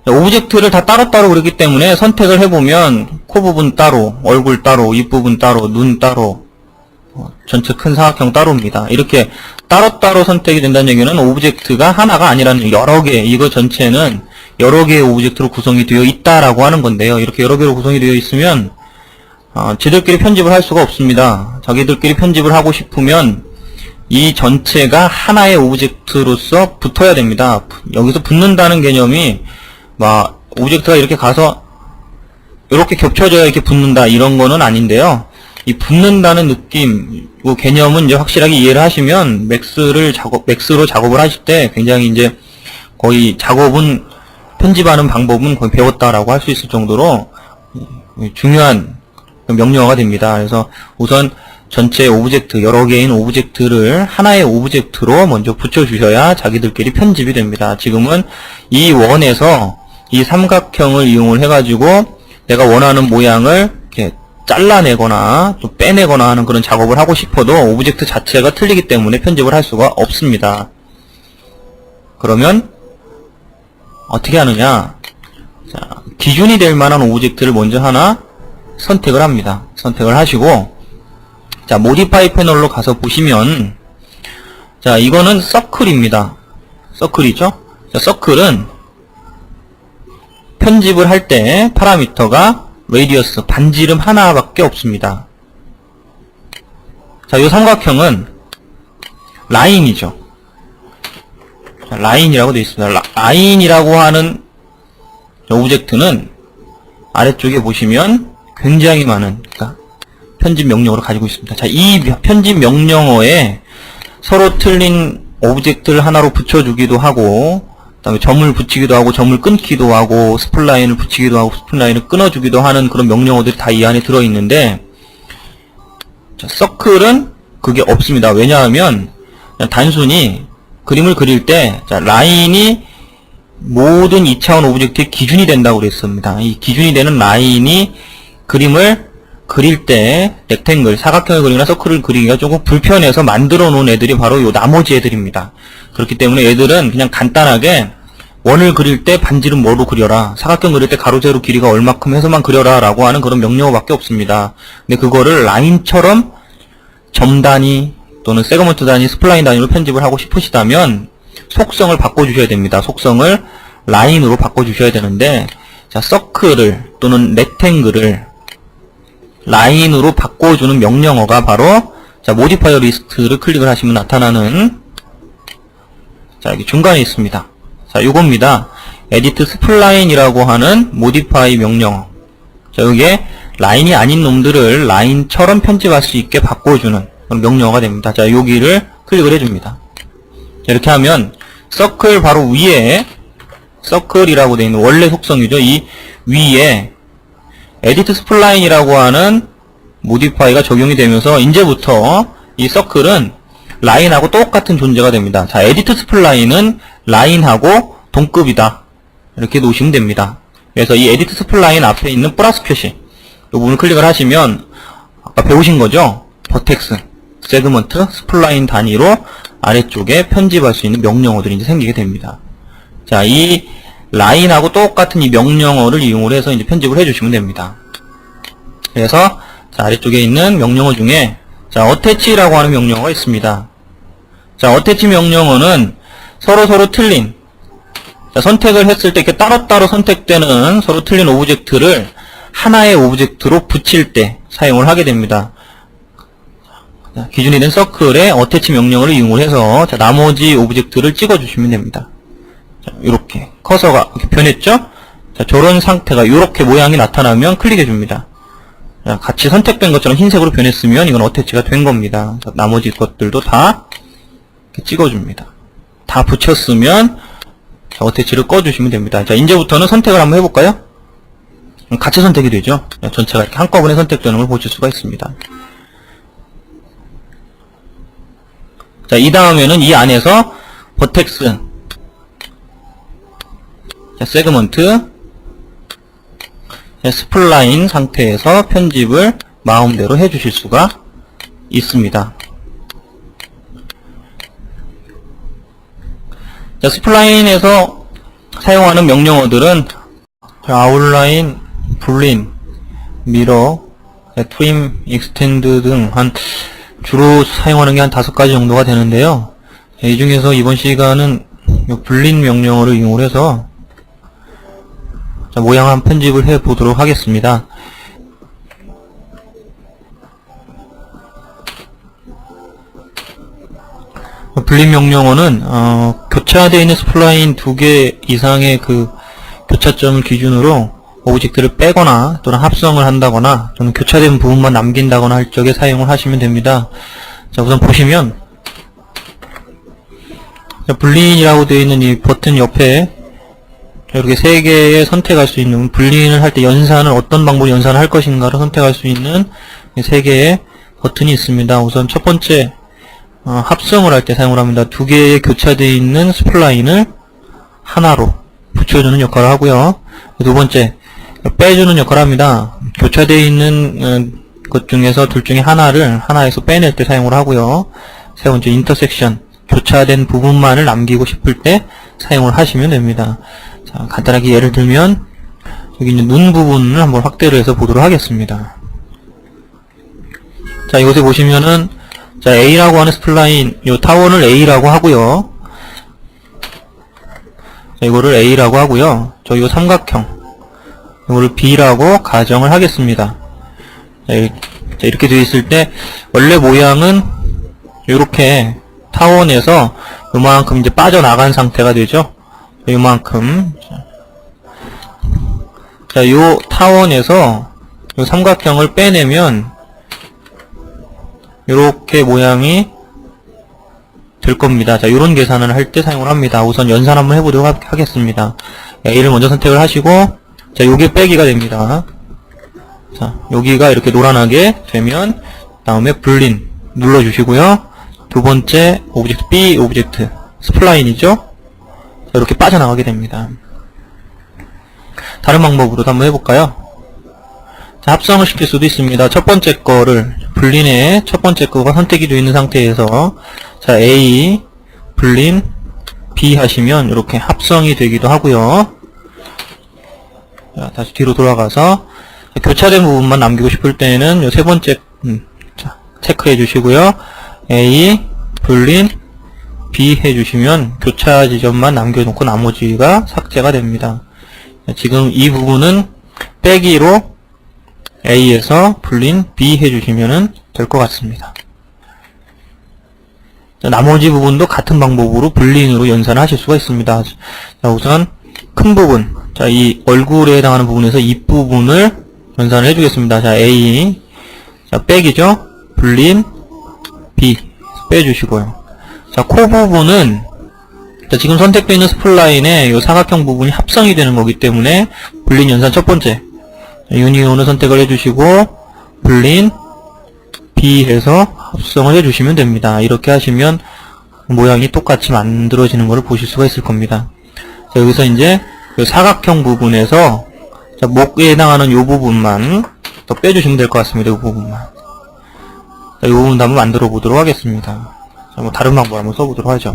오브젝트를 다 따로따로 그렸기 때문에 선택을 해보면 코 부분 따로, 얼굴 따로, 입 부분 따로, 눈 따로, 전체 큰 사각형 따로입니다. 이렇게 따로따로 선택이 된다는 얘기는 오브젝트가 하나가 아니라는, 여러 개, 이거 전체는 여러 개의 오브젝트로 구성이 되어 있다라고 하는 건데요. 이렇게 여러 개로 구성이 되어 있으면 지들끼리 편집을 할 수가 없습니다. 자기들끼리 편집을 하고 싶으면 이 전체가 하나의 오브젝트로서 붙어야 됩니다. 여기서 붙는다는 개념이 막 오브젝트가 이렇게 가서 이렇게 겹쳐져야 이렇게 붙는다 이런 거는 아닌데요. 이 붙는다는 느낌, 그 개념은 이제 확실하게 이해를 하시면 맥스로 작업을 하실 때 굉장히 이제 거의 작업은, 편집하는 방법은 거의 배웠다라고 할 수 있을 정도로 중요한 명령어가 됩니다. 그래서 우선 전체 오브젝트, 여러 개인 오브젝트를 하나의 오브젝트로 먼저 붙여주셔야 자기들끼리 편집이 됩니다. 지금은 이 원에서 이 삼각형을 이용을 해가지고 내가 원하는 모양을 이렇게 잘라내거나 또 빼내거나 하는 그런 작업을 하고 싶어도 오브젝트 자체가 틀리기 때문에 편집을 할 수가 없습니다. 그러면 어떻게 하느냐? 자, 기준이 될 만한 오브젝트를 먼저 하나 선택을 합니다. 선택을 하시고, 자, 모디파이 패널로 가서 보시면, 자, 이거는 서클입니다. 서클이죠? 자, 서클은 편집을 할 때 파라미터가 레디어스, 반지름 하나밖에 없습니다. 자, 이 삼각형은 라인이죠. 자, 라인이라고 되어 있습니다. 라인이라고 하는 오브젝트는 아래쪽에 보시면 굉장히 많은, 그러니까 편집 명령어를 가지고 있습니다. 자, 이 편집 명령어에 서로 틀린 오브젝트를 하나로 붙여주기도 하고, 그 다음에 점을 붙이기도 하고, 점을 끊기도 하고, 스플라인을 붙이기도 하고, 스플라인을 끊어주기도 하는 그런 명령어들이 다 이 안에 들어있는데, 자, 서클은 그게 없습니다. 왜냐하면 그냥 단순히 그림을 그릴 때, 자, 라인이 모든 2차원 오브젝트의 기준이 된다고 그랬습니다. 이 기준이 되는 라인이 그림을 그릴 때 렉탱글, 사각형을 그리거나 서클을 그리기가 조금 불편해서 만들어 놓은 애들이 바로 요 나머지 애들입니다. 그렇기 때문에 얘들은 그냥 간단하게 원을 그릴 때 반지름 뭐로 그려라, 사각형 그릴 때 가로 세로 길이가 얼마큼 해서만 그려라 라고 하는 그런 명령어밖에 없습니다. 근데 그거를 라인처럼 점 단위 또는 세그먼트 단위, 스플라인 단위로 편집을 하고 싶으시다면 속성을 바꿔주셔야 됩니다. 속성을 라인으로 바꿔주셔야 되는데, 자, 서클을 또는 렉탱글을 라인으로 바꿔주는 명령어가 바로, 자, 모디파이어 리스트를 클릭을 하시면 나타나는, 자, 여기 중간에 있습니다. 자, 요겁니다. 에디트 스플라인이라고 하는 모디파이 명령어. 자, 여기에 라인이 아닌 놈들을 라인처럼 편집할 수 있게 바꿔주는 그런 명령어가 됩니다. 자, 여기를 클릭을 해줍니다. 자, 이렇게 하면 서클 바로 위에, 서클이라고 되어 있는 원래 속성이죠. 이 위에 에디트 스플라인이라고 하는 모디파이가 적용이 되면서 이제부터 이 서클은 라인하고 똑같은 존재가 됩니다. 자, 에디트 스플라인은 라인하고 동급이다. 이렇게 놓으시면 됩니다. 그래서 이 에디트 스플라인 앞에 있는 플러스 표시, 이 부분을 클릭을 하시면 아까 배우신 거죠? 버텍스, 세그먼트, 스플라인 단위로 아래쪽에 편집할 수 있는 명령어들이 이제 생기게 됩니다. 자, 이 라인하고 똑같은 이 명령어를 이용을 해서 이제 편집을 해주시면 됩니다. 그래서 자, 아래쪽에 있는 명령어 중에 자, 어태치라고 하는 명령어가 있습니다. 자, 어태치 명령어는 서로 틀린, 자, 선택을 했을 때 이렇게 따로따로 선택되는 서로 틀린 오브젝트를 하나의 오브젝트로 붙일 때 사용을 하게 됩니다. 자, 기준이 된 서클에 어태치 명령어를 이용을 해서 자, 나머지 오브젝트를 찍어주시면 됩니다. 자, 이렇게 커서가 이렇게 변했죠? 자, 저런 상태가 이렇게 모양이 나타나면 클릭해줍니다. 자, 같이 선택된 것처럼 흰색으로 변했으면 이건 어태치가 된 겁니다. 자, 나머지 것들도 다 이렇게 찍어줍니다. 다 붙였으면 자, 어태치를 꺼주시면 됩니다. 자, 이제부터는 선택을 한번 해볼까요? 같이 선택이 되죠? 자, 전체가 이렇게 한꺼번에 선택되는 걸 보실 수가 있습니다. 자, 이 다음에는 이 안에서 버텍스, 자, 세그먼트, 자, 스플라인 상태에서 편집을 마음대로 해주실 수가 있습니다. 자, 스플라인에서 사용하는 명령어들은 아웃라인, 불린, 미러, 트림, 익스텐드 등 주로 사용하는 게 한 5가지 정도가 되는데요. 이 중에서 이번 시간은 불린 명령어를 이용해서 모양 한 편집을 해 보도록 하겠습니다. 불린 명령어는 교차되어 있는 스플라인 2개 이상의 그 교차점을 기준으로 오브젝트를 빼거나 또는 합성을 한다거나 또는 교차된 부분만 남긴다거나 할 적에 사용을 하시면 됩니다. 자, 우선 보시면 불린이라고 되어 있는 이 버튼 옆에 이렇게 3개의 선택할 수 있는, 불린을 할 때 연산을 어떤 방법으로 연산을 할 것인가를 선택할 수 있는 3개의 버튼이 있습니다. 우선 첫 번째 합성을 할 때 사용을 합니다. 2개의 교차되어 있는 스플라인을 하나로 붙여주는 역할을 하고요. 두 번째, 빼주는 역할을 합니다. 교차되어 있는 것 중에서 둘 중에 하나에서 빼낼 때 사용을 하고요. 세 번째, 인터섹션, 교차된 부분만을 남기고 싶을 때 사용을 하시면 됩니다. 자, 간단하게 예를 들면 여기 있는 눈 부분을 한번 확대를 해서 보도록 하겠습니다. 자, 이곳에 보시면은 자, A라고 하는 스플라인, 요 타원을 A라고 하고요. 자, 이거를 A라고 하고요. 요 삼각형, 이거를 B라고 가정을 하겠습니다. 자, 이렇게 되어 있을 때, 원래 모양은 이렇게 타원에서 요만큼 이제 빠져나간 상태가 되죠. 요만큼. 자, 요 타원에서 요 삼각형을 빼내면, 요렇게 모양이 될 겁니다. 자, 요런 계산을 할 때 사용을 합니다. 우선 연산 한번 해보도록 하겠습니다. A를 먼저 선택을 하시고, 자, 요게 빼기가 됩니다. 자, 여기가 이렇게 노란하게 되면, 다음에 불린 눌러주시고요. 두 번째, 오브젝트 B, 오브젝트, 스플라인이죠? 자, 이렇게 빠져나가게 됩니다. 다른 방법으로도 한번 해볼까요? 자, 합성을 시킬 수도 있습니다. 첫 번째 거를, 불린의 첫 번째 거가 선택이 되어 있는 상태에서, 자, A, 불린, B 하시면 이렇게 합성이 되기도 하고요. 자, 다시 뒤로 돌아가서 교차된 부분만 남기고 싶을 때는 요 세 번째 자, 체크해 주시고요. A, 불린, B 해주시면 교차 지점만 남겨놓고 나머지가 삭제가 됩니다. 자, 지금 이 부분은 빼기로 A에서 불린 B 해주시면 될 것 같습니다. 자, 나머지 부분도 같은 방법으로 불린으로 연산을 하실 수가 있습니다. 자, 우선 큰 부분, 자, 이 얼굴에 해당하는 부분에서 입부분을 연산을 해주겠습니다. 자, A, 자, 빼기죠. 불린 B 빼주시고요. 자, 코 부분은 자, 지금 선택되어 있는 스플라인에 이 사각형 부분이 합성이 되는 거기 때문에 불린 연산 첫 번째 유니온을 선택을 해주시고 불린 B 해서 합성을 해주시면 됩니다. 이렇게 하시면 모양이 똑같이 만들어지는 것을 보실 수가 있을 겁니다. 자, 여기서 이제 그 사각형 부분에서 자, 목에 해당하는 이 부분만 더 빼주시면 될 것 같습니다. 이 부분만. 자, 이 부분도 한번 만들어 보도록 하겠습니다. 자, 뭐 다른 방법 한번 써보도록 하죠.